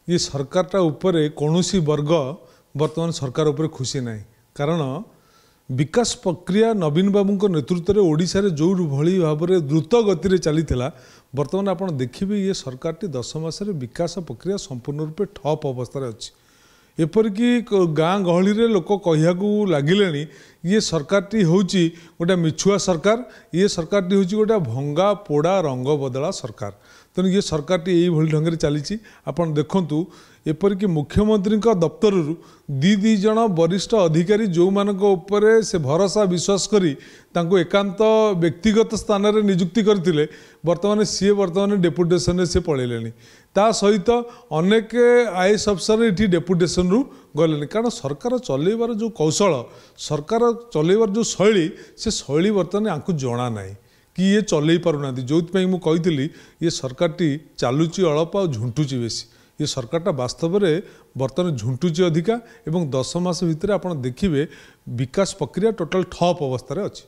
ये सरकारटा उपरे कौनसी वर्ग वर्तमान सरकार उपरे खुशी ना कारण विकास प्रक्रिया नवीन बाबू नेतृत्व में ओडिशा रे जो भली भाव में द्रुत गति चली बर्तमान आप देखिए ये सरकार 10 मास विकास प्रक्रिया संपूर्ण रूपे ठप अवस्था अच्छी एपरिक गाँ गहली रे लोक कहया लगिले ये सरकारटी हूँ गोटे मिछुआ सरकार ये सरकारटी हूँ गोटे भंगा पोड़ा रंग बदला सरकार तेणु ये सरकारटी यही ढंग से चली आपन देखंतु एपरिक मुख्यमंत्री दफ्तर दी जन वरिष्ठ अधिकारी जो मानक उपरे से भरोसा विश्वास करी तांको एकांत व्यक्तिगत स्थान रे नियुक्ति करथिले बर्तमान डेपुटेशन से पळेलेनी ता सहित अनेक आईएएस अफसर ये डेपुटेशन रु गले कारण सरकार चलैबार जो कौशल सरकार चलैबार जो शैली से शैली बर्तमान आपको जना ना कि ये चलई पारना जो मुझे ये सरकारटी चलुची अल्प आ झुंटुची बेसी ये सरकारटा वास्तव में बर्तमान झुंटुची अधिका एवं 10 मास भितर आप देखिए विकास प्रक्रिया टोटाल ठप अवस्था अच्छी।